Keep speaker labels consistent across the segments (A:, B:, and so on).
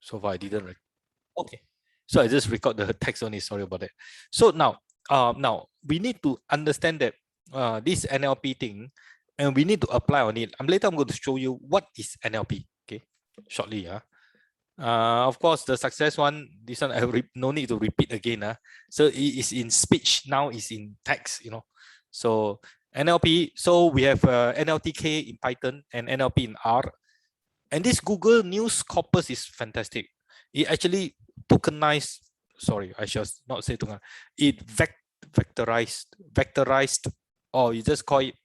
A: So far I didn't. Okay. So I just record the text only. Sorry about that. So now, now we need to understand that this NLP thing, and we need to apply on it. Later I'm going to show you what is NLP. Okay, shortly. Of course, the success one, this one no need to repeat again. So it is in speech, now it's in text, So NLP, so we have NLTK in Python and NLP in R. And this Google News corpus is fantastic. It actually tokenized, sorry, I should not say tokenized, it vectorized, or you just call it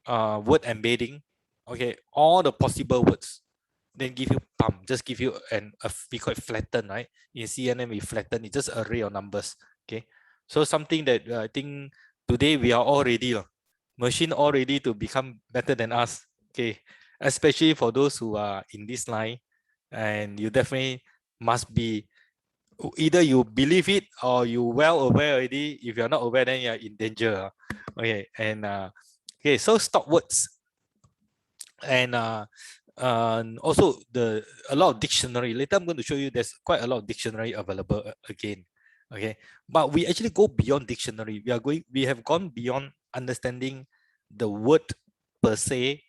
A: word embedding, okay, all the possible words, then give you just give you we call it flatten, right? In CNN we flatten, it's just array of numbers, okay? So something that I think today we are all ready, machine all ready to become better than us, okay? Especially for those who are in this line, and you definitely must be, either you believe it or you well aware already. If you're not aware, then you're in danger. Okay, and okay, so stop words, and also a lot of dictionary. Later I'm going to show you there's quite a lot of dictionary available again. Okay, but we actually go beyond dictionary. We have gone beyond understanding the word per se,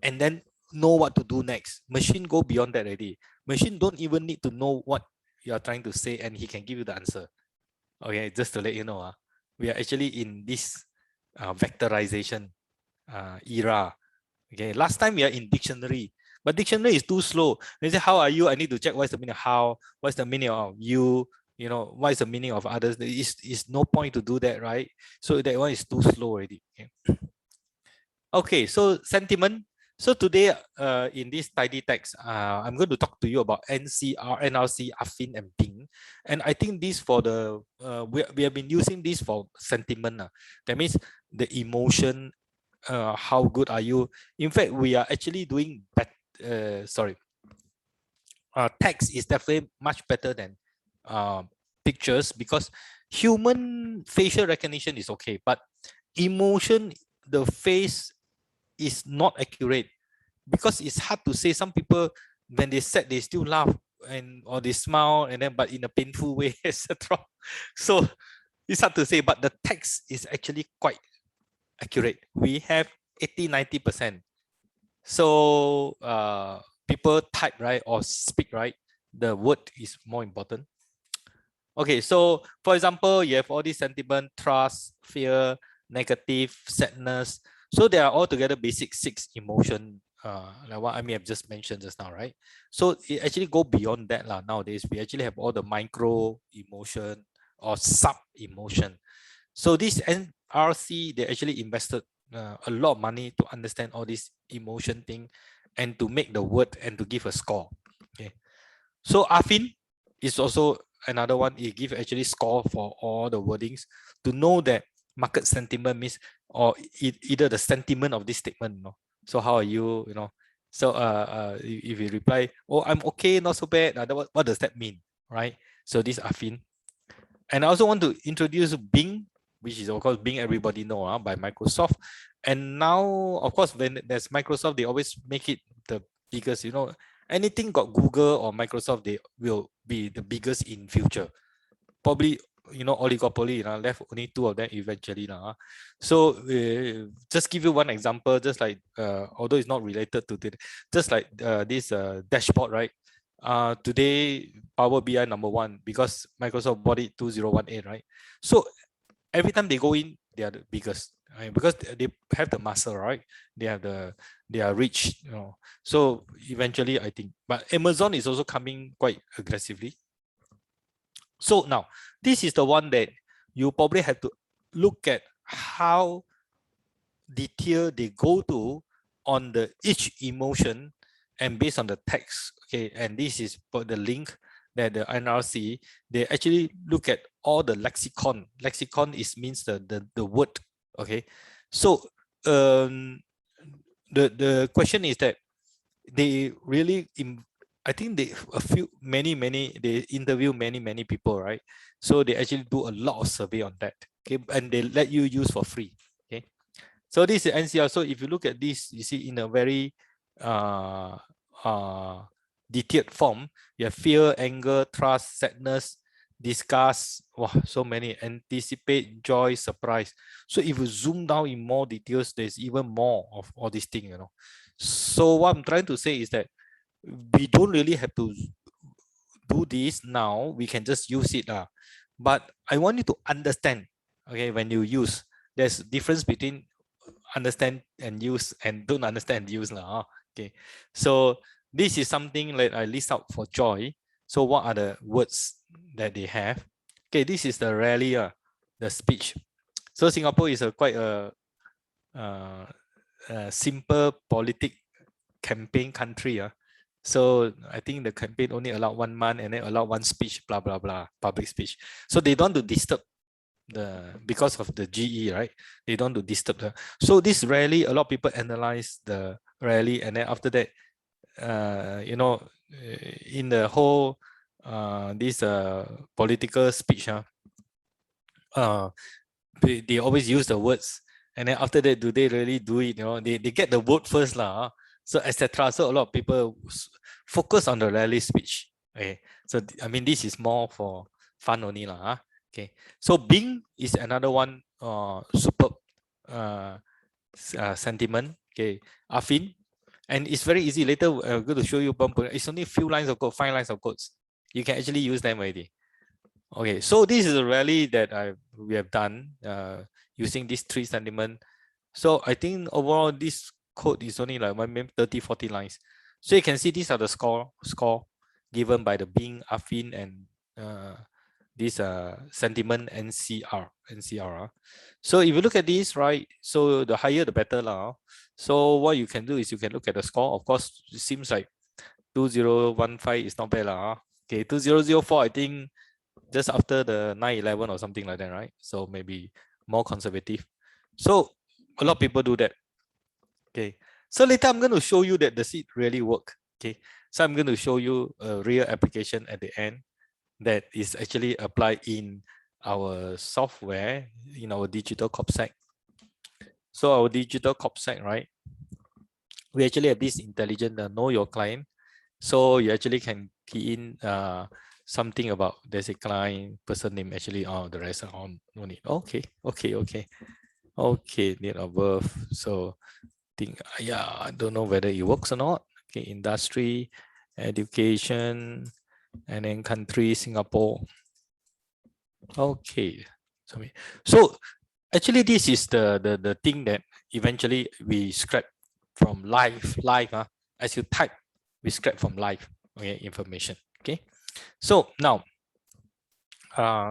A: and then know what to do next. Machine go beyond that already. Machine don't even need to know what you are trying to say, and he can give you the answer. Okay, just to let you know, we are actually in this vectorization era. Okay, last time we are in dictionary, but dictionary is too slow. They say, how are you? I need to check what's the meaning of how, what's the meaning of you, what is the meaning of others. It's no point to do that, right? So that one is too slow already. Okay, okay, so sentiment. So today, in this tidy text, I'm going to talk to you about NCR, NRC, Affin, and Ping. And I think this for the, we have been using this for sentiment. That means the emotion, how good are you? In fact, we are actually doing text is definitely much better than pictures, because human facial recognition is okay, but emotion, the face is not accurate, because it's hard to say. Some people, when they sad, they still laugh, or they smile, and then but in a painful way, etc. So it's hard to say, but the text is actually quite accurate. We have 80-90%. So people type, right, or speak, right, the word is more important. Okay, so for example, you have all these sentiment: trust, fear, negative, sadness. So they are all together basic 6 emotion, like what I may have just mentioned just now, right? So it actually go beyond that nowadays. We actually have all the micro emotion or sub emotion. So this NRC, they actually invested a lot of money to understand all this emotion thing, and to make the word and to give a score. Okay, so Affin is also another one. It gives actually score for all the wordings to know that market sentiment means, or either the sentiment of this statement. So how are you? So if you reply, oh, I'm okay, not so bad. What does that mean, right? So this Affin. And I also want to introduce Bing, which is of course Bing, everybody know, by Microsoft. And now, of course, when there's Microsoft, they always make it the biggest. Anything got Google or Microsoft, they will be the biggest in future. Probably, oligopoly, left only 2 of them eventually. So just give you one example, just like, although it's not related to it, just like this dashboard, right? Today, Power BI #1, because Microsoft bought it 2018, right? So every time they go in, they are the biggest, right? Because they have the muscle, right? They are rich, So eventually, I think, but Amazon is also coming quite aggressively. So now, this is the one that you probably have to look at how detailed they go to on the each emotion, and based on the text. Okay, and this is for the link that the NRC, they actually look at all the lexicon. Lexicon means the word. Okay, so the question is that they really I think they interview many people, right? So they actually do a lot of survey on that. Okay, and they let you use for free. Okay, so this is NCR. So if you look at this, you see in a very detailed form. You have fear, anger, trust, sadness, disgust. Wow, so many. Anticipate, joy, surprise. So if you zoom down in more details, there's even more of all these things, you know. So what I'm trying to say is that we don't really have to do this now. We can just use it. But I want you to understand, okay, when you use, there's difference between understand and use and don't understand and use. Okay, so this is something that I list out for joy. So what are the words that they have? Okay, this is the rally, the speech. So Singapore is a quite a simple politic campaign country. So I think the campaign only allow 1 month and then allow one speech, blah, blah, blah, public speech. So they don't want to disturb because of the GE, right? They don't want to disturb the. So this rally, a lot of people analyze the rally, and then after that, in the whole this political speech, they always use the words, and then after that, do they really do it? They get the vote first, so etc. So a lot of people focus on the rally speech. Okay, so I mean this is more for fun only, Okay, so Bing is another one. Superb sentiment. Okay, Afin, and it's very easy. Later I'm going to show you. It's only a few lines of code, 5 lines of codes. You can actually use them already. Okay, so this is a rally that we have done using these 3 sentiment. So I think overall this code is only like maybe 30-40 lines. So you can see these are the score given by the Bing, Afin, and this sentiment NCR. So if you look at this, right, so the higher the better. So what you can do is you can look at the score. Of course, it seems like 2015 is not bad. Okay, 2004, I think just after the 9/11 or something like that, right? So maybe more conservative. So a lot of people do that. Okay, so later I'm going to show you that does it really work. Okay, so I'm going to show you a real application at the end that is actually applied in our software, in our digital CopSec. So our digital CopSec, right? We actually have this intelligent know your client. So you actually can key in something about there's a client person name, actually the rest are on no need. Okay, date of birth. So think I don't know whether it works or not. Okay, industry, education, and then country, Singapore. Okay, so actually this is the thing that eventually we scrap from live as you type, we scrap from live, okay, information. Okay, so now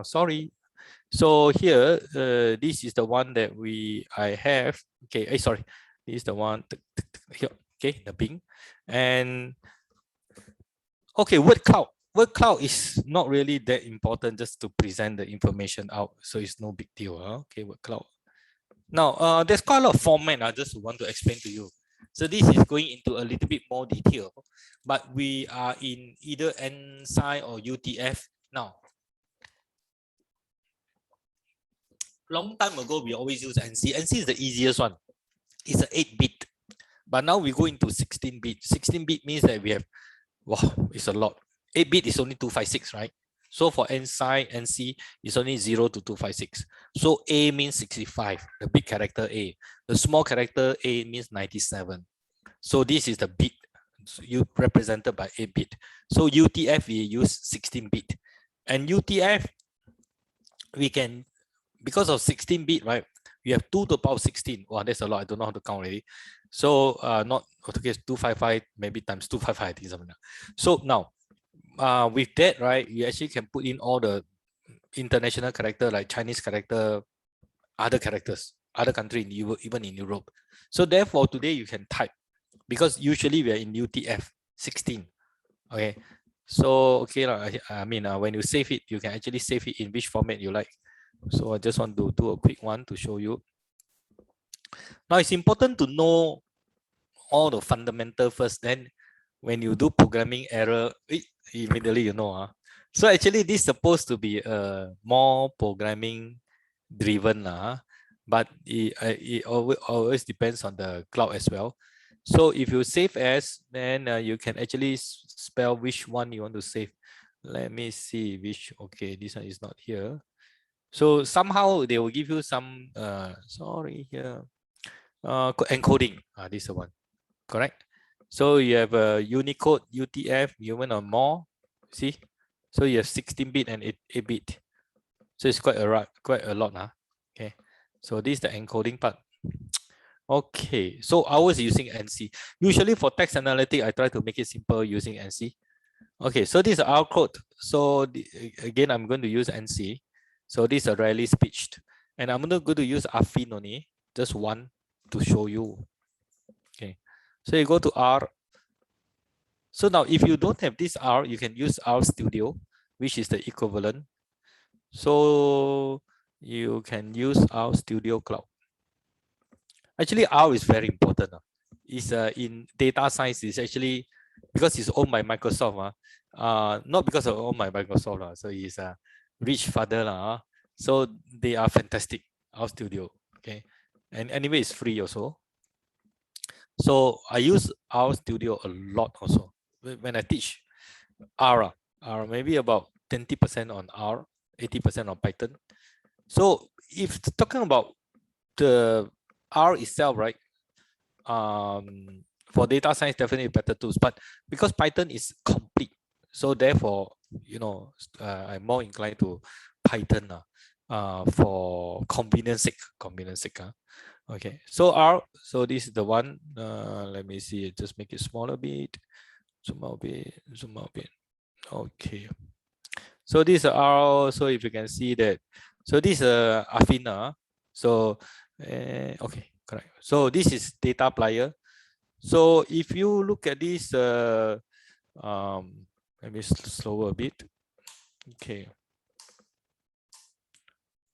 A: sorry, so here this is the one that I have. Okay, sorry, this is the one here. Okay, the Bing. And okay, word cloud is not really that important, just to present the information out, so it's no big deal. Okay, word cloud. Now there's quite a lot of format. I just want to explain to you. So this is going into a little bit more detail, but we are in either NSI or UTF now. Long time ago, we always use NC. NC is the easiest one. It's an 8-bit. But now we go into 16-bit. 16-bit means that we have, wow, it's a lot. 8-bit is only 256, right? So for NC, it's only 0 to 256. So A means 65, the big character A. The small character A means 97. So this is the bit you represented by 8-bit. So UTF, we use 16-bit. And UTF, we can, because of 16-bit, right? We have 2 to the power 16. Wow, that's a lot. I don't know how to count already. So not, okay, 255, maybe times 255, I think something like that. So now, with that, right, you actually can put in all the international character, like Chinese character, other characters, other country, even in Europe. So therefore, today you can type, because usually we are in UTF 16. Okay, so okay, I mean, when you save it, you can actually save it in which format you like. So I just want to do a quick one to show you. Now it's important to know all the fundamental first. Then when you do programming error, immediately you know. So actually this is supposed to be more programming driven, but it always depends on the cloud as well. So if you save as, then you can actually spell which one you want to save. Let me see which. Okay, this one is not here. So somehow they will give you some sorry here encoding. This is the one, correct? So you have a Unicode, UTF, human or more. See, so you have 16-bit and 8-bit. So it's quite a lot, huh? Okay, so this is the encoding part. Okay, so ours using NC. Usually for text analytic, I try to make it simple using NC. Okay, so this is our code. So again, I'm going to use NC. So these are rarely speeched. And I'm not going to use affine only, just one to show you. Okay, so you go to R. So now if you don't have this R, you can use R Studio, which is the equivalent. So you can use R Studio Cloud. Actually, R is very important. It's in data science, is actually because it's owned by Microsoft. Not because of owned by Microsoft. So it's a rich father. So they are fantastic, R Studio. Okay. And anyway, it's free also. So I use R Studio a lot also. When I teach R, maybe about 20% on R, 80% on Python. So if talking about the R itself, right? For data science, definitely better tools. But because Python is complete, so therefore, I'm more inclined to Python for convenience sake. Okay, so R, so this is the one. Let me see, just make it smaller a bit. Zoom out a bit. Okay. So this is R. So if you can see that, so this is affine. So okay, correct. So this is data player. So if you look at this, let me slower a bit. Okay.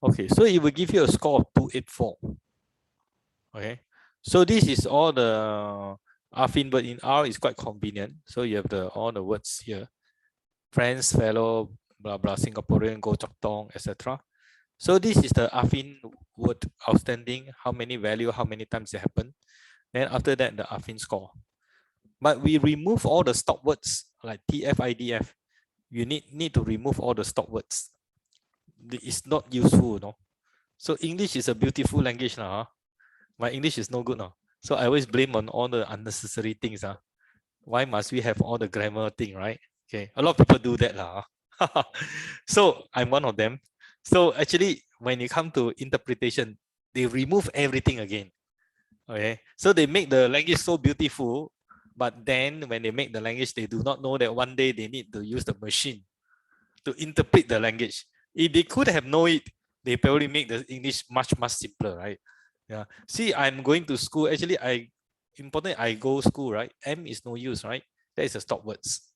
A: Okay, so it will give you a score of 284. Okay, so this is all the affine, but in R is quite convenient. So you have all the words here: friends, fellow, blah blah, Singaporean, go chok tong, etc. So this is the affine word outstanding. How many value? How many times it happened? Then after that, the affine score. But we remove all the stop words like TF, IDF. You need to remove all the stop words. It's not useful, no. So English is a beautiful language now. My English is no good now. So I always blame on all the unnecessary things. Why must we have all the grammar thing, right? Okay, a lot of people do that lah. So I'm one of them. So actually, when you come to interpretation, they remove everything again. Okay, so they make the language so beautiful, but then when they make the language, they do not know that one day they need to use the machine to interpret the language. If they could have known it, they probably make the English much simpler, right? Yeah. See, I'm going to school. Actually, I go school, right? M is no use, right? That is a stop words,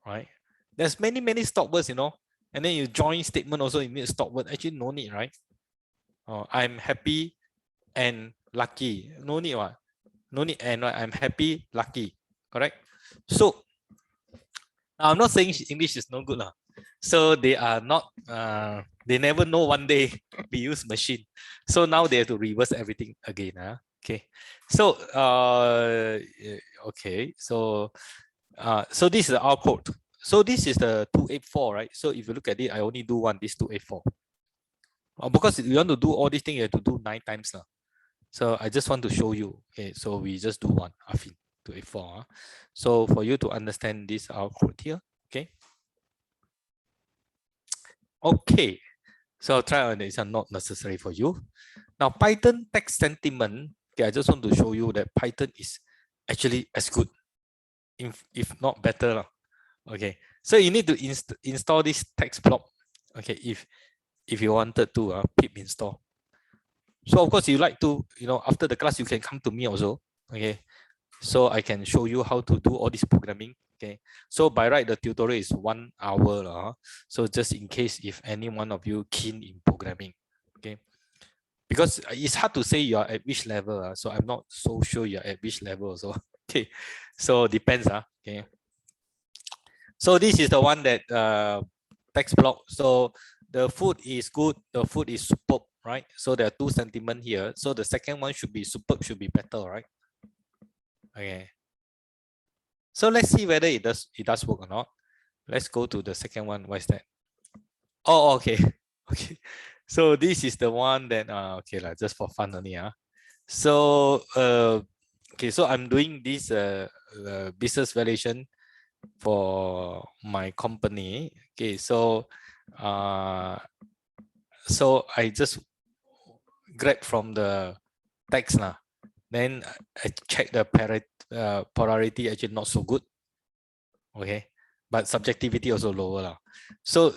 A: right? There's many stop words, and then you join statement also, you need a stop word. Actually, no need, right? I'm happy and lucky. No need, what? No need and, right? I'm happy, lucky. Correct? So I'm not saying English is no good. So they are not, they never know one day we use machine. So now they have to reverse everything again. Okay. So, okay. So, so this is our code. So this is the 284, right? So if you look at it, I only do this 284. Because if you want to do all these things, you have to do 9 times. So I just want to show you. Okay, so we just do one affine 284. So for you to understand this, our code here. Okay. Okay. So I'll try on this, are not necessary for you. Now Python text sentiment. Okay, I just want to show you that Python is actually as good, if not better. Okay, so you need to install this text block. Okay, if you wanted to pip install. So of course you like to, after the class you can come to me also. Okay, so I can show you how to do all this programming. Okay, so by right the tutorial is 1 hour. So just in case if any one of you keen in programming. Okay, because it's hard to say you are at which level. So I'm not so sure you're at which level also. Okay, so depends. Okay, so this is the one that text block. So the food is good, the food is superb, right? So there are 2 sentiments here. So the second one should be superb, should be better, right? Okay. So let's see whether it does work or not. Let's go to the second one. What is that? Oh, okay. Okay. So this is the one that okay, just for fun only. So okay, so I'm doing this business valuation for my company. Okay, so so I just grab from the text now. Then I check the polarity, actually not so good. Okay, but subjectivity also lower lah. So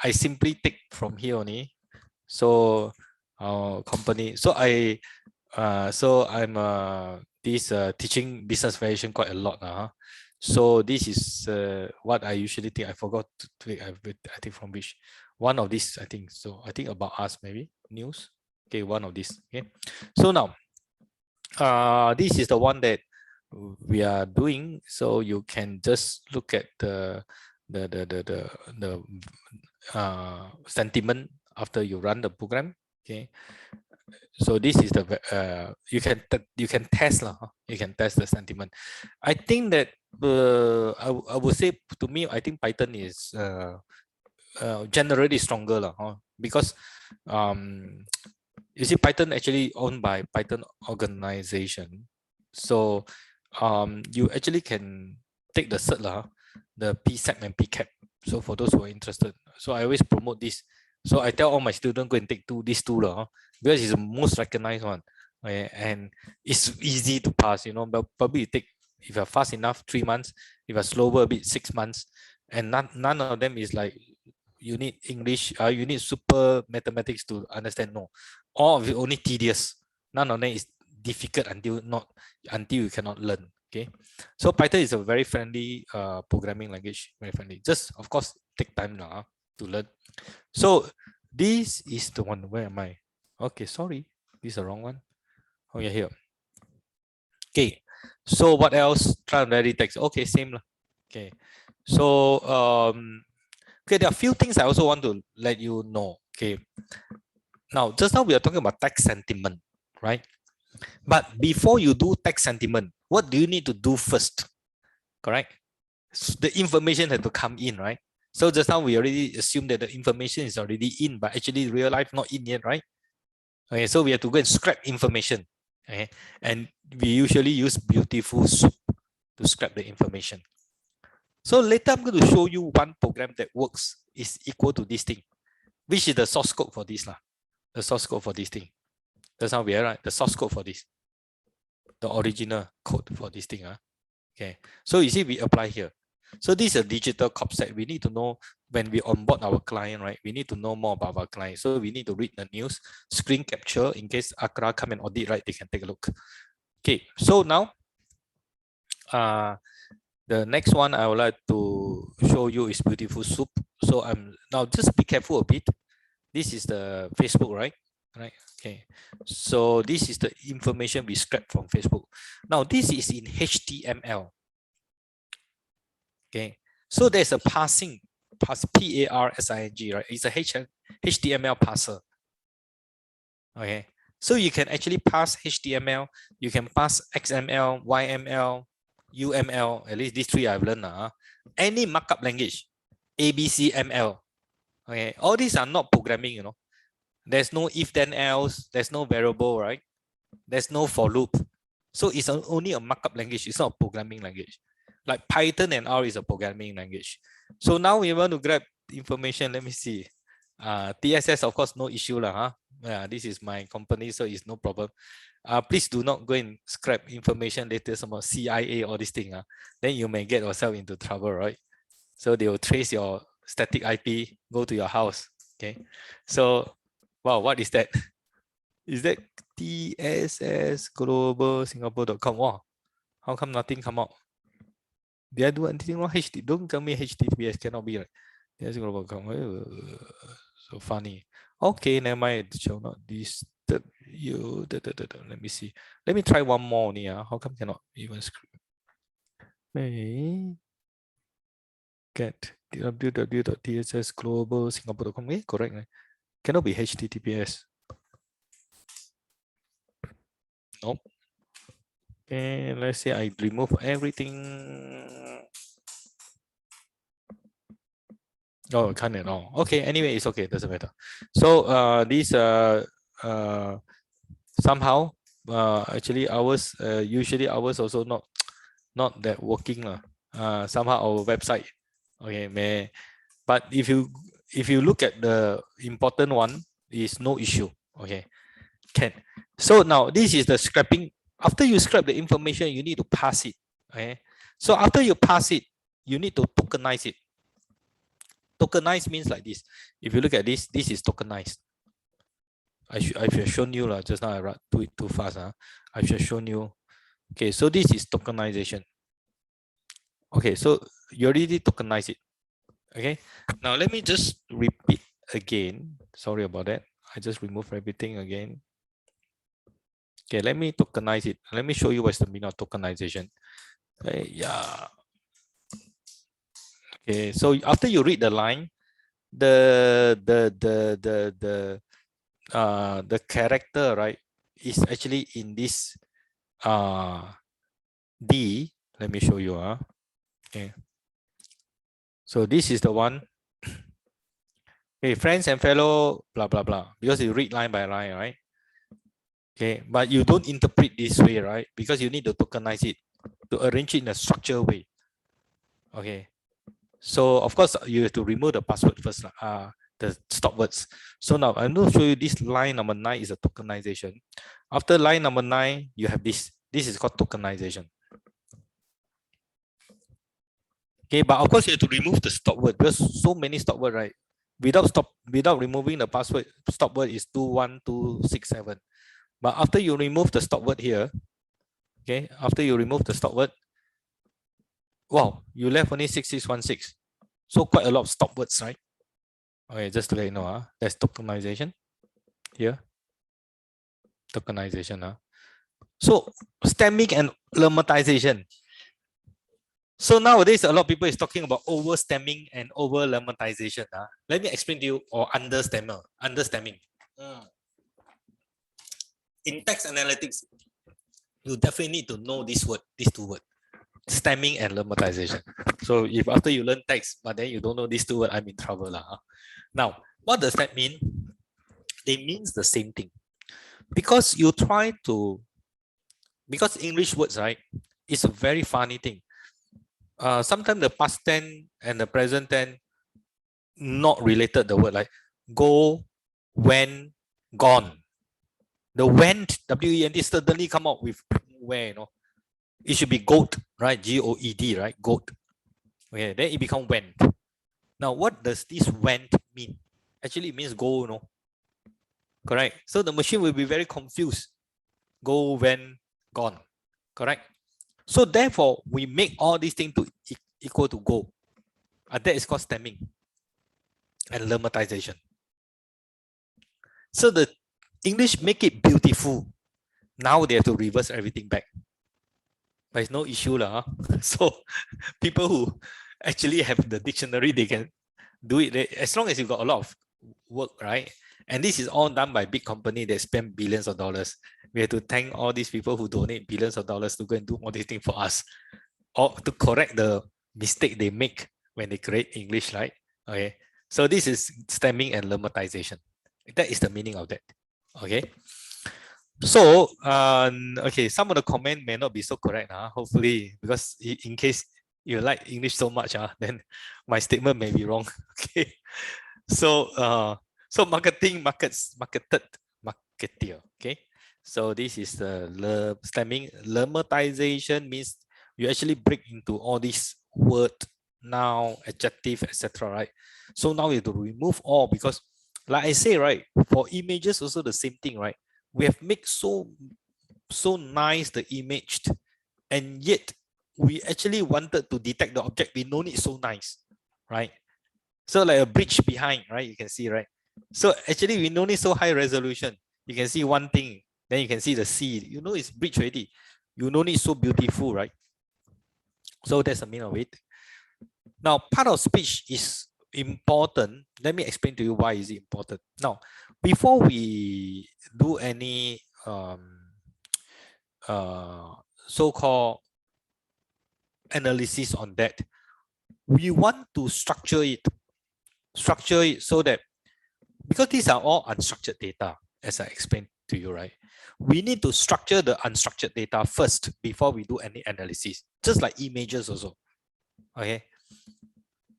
A: I simply take from here only. So company. So I'm this teaching business valuation quite a lot now. So this is what I usually think. I forgot to take. I think from which one of these. I think so. I think about us maybe news. Okay, one of these. Okay. So now, this is the one that we are doing. So you can just look at the sentiment after you run the program. Okay. So this is the you can test lah. You can test the sentiment. I think that I would say, to me, I think Python is generally stronger lah, because you see, Python actually owned by Python organization. So you actually can take the cert lah, the PSAP and PCAP. So for those who are interested, so I always promote this. So I tell all my students, go and take these two lah, because it's the most recognized one. Okay? And it's easy to pass, but probably you take, if you're fast enough, 3 months. If you're slower a bit, 6 months. And none of them is like you need English, you need super mathematics to understand. No, all of it only tedious. None of them is difficult until you cannot learn. Okay, so Python is a very friendly programming language, very friendly. Just of course take time now to learn. So this is the one. Where am I? Okay, sorry, this is the wrong one. Oh yeah, here. Okay, so what else? Translate text. Okay, same lah. Okay, so okay, there are a few things I also want to let you know. Okay, now just now we are talking about text sentiment, right? But before you do text sentiment, what do you need to do first? Correct? The information has to come in, right? So just now we already assumed that the information is already in, but actually real life not in yet, right? Okay, so we have to go and scrap information. Okay, and we usually use beautiful soup to scrap the information. So later I'm going to show you one program that works, is equal to this thing, which is the source code for this lah. The source code for this thing. That's how we are, right? The source code for this, the original code for this thing. Okay, so you see we apply here. So this is a digital cop set. We need to know when we onboard our client, right? We need to know more about our client. So we need to read the news, screen capture in case Accra come and audit, right? They can take a look. Okay, so now the next one I would like to show you is beautiful soup. So I'm now just be careful a bit. This is the Facebook, right? Right. Okay. So this is the information we scrap from Facebook. Now this is in HTML. Okay. So there's a parsing, P-A-R-S-I-N-G, right? It's a HTML parser. Okay. So you can actually parse HTML. You can parse XML, YML, UML. At least these three I've learned. Any markup language, ABCML. Okay. All these are not programming, you know. There's no if then else, there's no variable, right? There's no for loop. So it's only a markup language. It's not a programming language. Like Python and R is a programming language. So now we want to grab information. Let me see. TSS, of course, no issue lah. Yeah, this is my company, so it's no problem. Please do not go and scrap information later, some CIA or this thing. Then you may get yourself into trouble, right? So they will trace your static IP, go to your house. Okay. So wow, what is that? Is that TSS Global Singapore.com? Wow, how come nothing come out? Did I do anything wrong? Don't tell me HTTPS cannot be right. TSS Global.com. So funny. Okay, never mind. It shall not disturb you. Let me see. Let me try one more only. How come cannot even screen? May get www.tssglobalsingapore.com. Correct. Right? Cannot be HTTPS. Nope. Okay, let's say I remove everything. Oh, can't at all. Okay, anyway, it's okay, doesn't matter. So these somehow actually ours usually ours also not that working somehow our website okay may, but if you look at the important one is no issue. Okay, can. So now this is the scrapping. After you scrap the information, you need to pass it. Okay, so after you pass it, you need to tokenize it. Tokenize means like this. If you look at this is tokenized. I should have shown you just now. I do it too fast. I should have shown you. Okay, so this is tokenization. Okay, so you already tokenize it. Okay, now let me just repeat again. Sorry about that. I just remove everything again. Okay, let me tokenize it. Let me show you what's the meaning of tokenization. Okay, yeah. Okay, so after you read the line, the character, right, is actually in this D. Let me show you. Okay. So this is the one. Okay, friends and fellow, blah blah blah. Because you read line by line, right? Okay, but you don't interpret this way, right? Because you need to tokenize it to arrange it in a structured way. Okay. So of course you have to remove the password first, the stop words. So now I'm going to show you this line number 9 is a tokenization. After line number 9, you have this. This is called tokenization. Okay, but of course you have to remove the stop word because so many stop word, right? Without removing the password, stop word is 21267. But after you remove the stop word here, okay, after you remove the stop word, wow, you left only 6616. So quite a lot of stop words, right? Okay, just to let you know, that's tokenization here. Tokenization. So stemming and lemmatization. So nowadays, a lot of people is talking about over stemming and over lemmatization. Let me explain to you, or understemming. In text analytics, you definitely need to know these two words, stemming and lemmatization. So if after you learn text, but then you don't know these two words, I'm in trouble. Now, what does that mean? They means the same thing. Because you try to, because English words, right, it's a very funny thing. Sometimes the past tense and the present tense not related, the word like go, went, gone. The went, W-E-N-T, suddenly come out with where, it should be goat, right? G-O-E-D, right? Goat. Okay, then it become went. Now, what does this went mean? Actually, it means go, correct? So the machine will be very confused. Go, went, gone, correct? So therefore, we make all these things to equal to go. And that is called stemming and lemmatization. So the English make it beautiful. Now they have to reverse everything back. But it's no issue. So people who actually have the dictionary, they can do it as long as you've got a lot of work, right? And this is all done by big company that spend billions of dollars. We have to thank all these people who donate billions of dollars to go and do all these things for us, or to correct the mistake they make when they create English, right? Okay. So this is stemming and lemmatization. That is the meaning of that. Okay. So, okay, some of the comment may not be so correct, hopefully, because in case you like English so much, then my statement may be wrong. Okay. So, so marketing, marketed, marketeer. Okay. So this is the stemming. Lemmatization means you actually break into all these word, noun, adjective, etc. Right? So now you have to remove all because, like I say, right, for images also the same thing, right? We have made so nice the image, and yet we actually wanted to detect the object. We know it so nice, right? So like a bridge behind, right? You can see, right? So actually we don't need so high resolution. You can see one thing, then you can see the sea. You know it's bridge already. You know it's so beautiful, right? So that's the meaning of it. Now, part of speech is important. Let me explain to you why is it important. Now, before we do any so-called analysis on that. We want to structure it so that, because these are all unstructured data, as I explained to you, right? We need to structure the unstructured data first before we do any analysis, just like images also. Okay.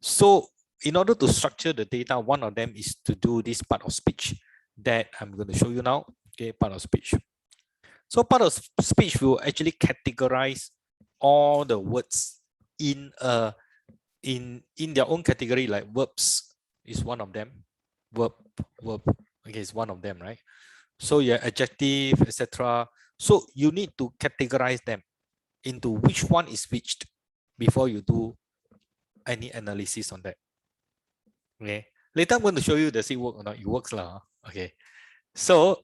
A: So in order to structure the data, one of them is to do this part of speech that I'm going to show you now. Okay, part of speech. So part of speech will actually categorize all the words in their own category, like verbs is one of them. Verb, okay, is one of them, right? So yeah, adjective, etc. So you need to categorize them into which one is which before you do any analysis on that. Okay. Later I'm going to show you does it work or not. It works lah. Okay. So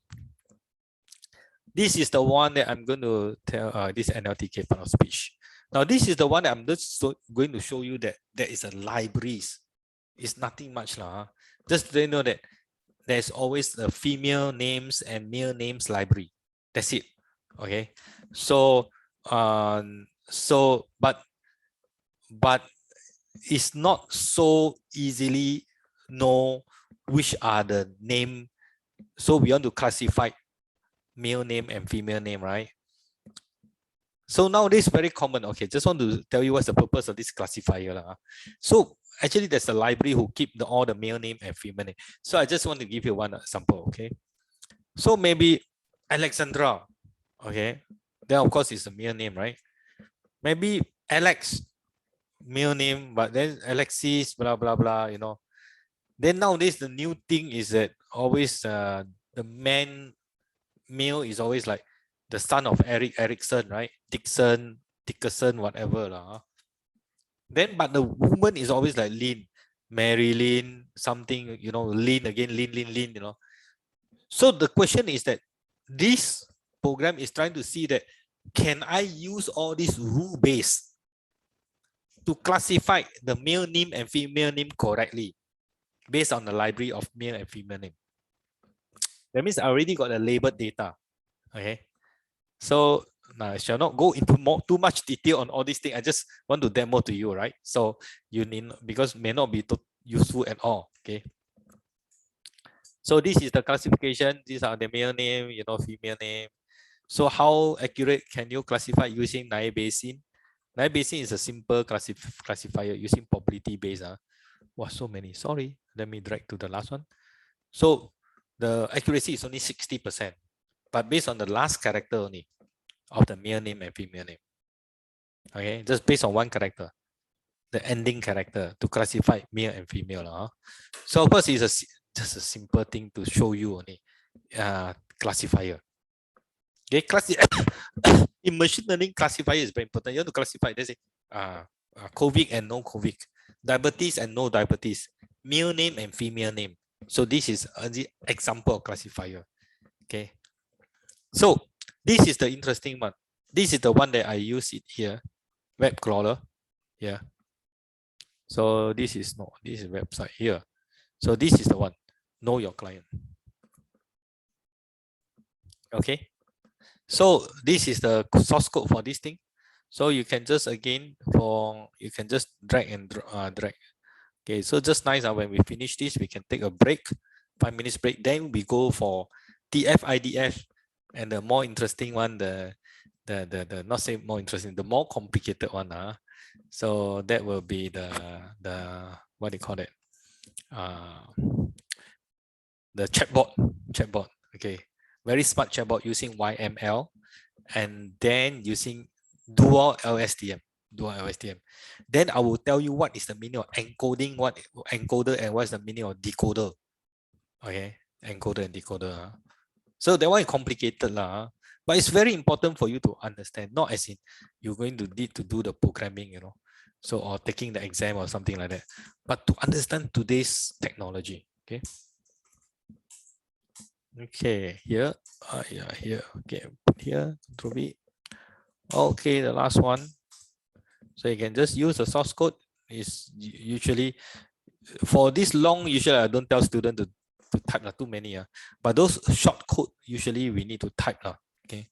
A: this is the one that I'm going to tell this NLTK part of speech. Now this is the one that I'm just going to show you that there is a libraries. It's nothing much lah. Just to know that there's always a female names and male names library. That's it. Okay. So but it's not so easily know which are the name. So we want to classify male name and female name, right? So nowadays very common. Okay, just want to tell you what's the purpose of this classifier lah. So actually there's a library who keep all the male name and female name. So I just want to give you one example. Okay, so maybe Alexandra. Okay, then of course it's a male name, right? Maybe Alex, male name, but then Alexis, blah blah blah, you know. Then nowadays the new thing is that always the male is always like the son of Erickson, right? Dickerson, whatever lah. Then but the woman is always like Lynn, Marilyn, something, you know, Lynn again, Lynn, you know. So the question is that this program is trying to see that can I use all these rule base to classify the male name and female name correctly based on the library of male and female name. That means I already got the labeled data. Okay. So now I shall not go into too much detail on all these things. I just want to demo to you, right? So you need, because may not be useful at all. Okay. So this is the classification. These are the male name, you know, female name. So how accurate can you classify using Nye Bayesian? Nye Bayesian is a simple classifier using probability base. Wow, so many. Sorry, let me drag to the last one. So the accuracy is only 60%, but based on the last character only of the male name and female name. Okay, just based on one character, the ending character to classify male and female. So of course, it's just a simple thing to show you only. Classifier. Okay, in machine learning, classifier is very important. You want to classify, they say COVID and no COVID, diabetes and no diabetes, male name and female name. So this is an example of classifier. Okay. So this is the interesting one. This is the one that I use it here, web crawler. Yeah. So this is website here. So this is the one. Know your client. Okay. So this is the source code for this thing. So you can just you can just drag and drag. Okay, so just nice when we finish this, we can take a break, 5 minutes break. Then we go for TF, IDF, and the more interesting one, the not say more interesting, the more complicated one. So that will be the what do you call it? The chatbot. Okay, very smart chatbot using YML, and then using dual LSTM. Then I will tell you what is the meaning of encoding, what encoder, and what's the meaning of decoder. Okay, encoder and decoder. So that one is complicated lah, but it's very important for you to understand. Not as in you're going to need to do the programming, you know, so or taking the exam or something like that, but to understand today's technology. Okay. Okay, here, yeah, here. Okay, put here, Control V. Okay, the last one. So you can just use the source code. Is usually for this long, usually I don't tell student to type too many. But those short code, usually we need to type. Okay.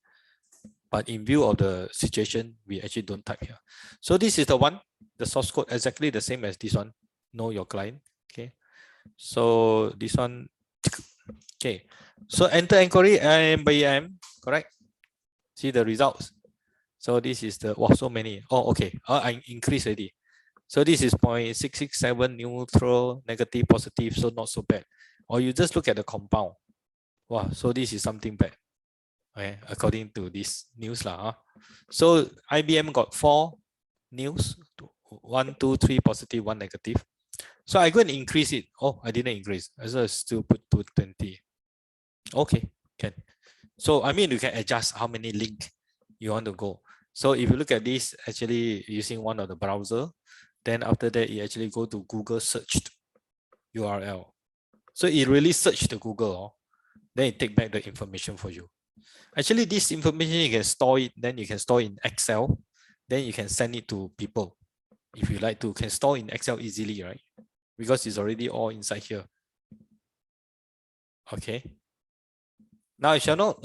A: But in view of the situation, we actually don't type here. So this is the one, the source code exactly the same as this one. Know your client. Okay. So this one, okay. So enter inquiry IM, correct? See the results. So this is the, wow, so many. Oh, okay. I increased already. So this is 0.667 neutral, negative, positive. So not so bad. Or you just look at the compound. Wow. So this is something bad. Okay, according to this news lah. So IBM got 4 news, 1, 2, 3 positive, 1 negative. So I go and increase it. Oh, I didn't increase. I still put 220. Okay, can. So I mean, you can adjust how many link you want to go. So if you look at this, actually using one of the browser, then after that, you actually go to Google searched URL. So it really searched the Google, then it take back the information for you. Actually, this information you can store it, then you can store in Excel, then you can send it to people. If you like to, can store in Excel easily, right? Because it's already all inside here. Okay. Now I shall not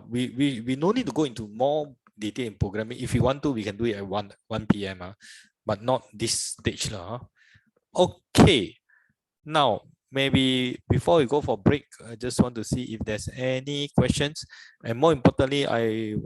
A: we no need to go into more detail in programming. If you want to, we can do it at 1 p.m. But not this stage. Okay. Now, maybe before we go for break, I just want to see if there's any questions. And more importantly, I want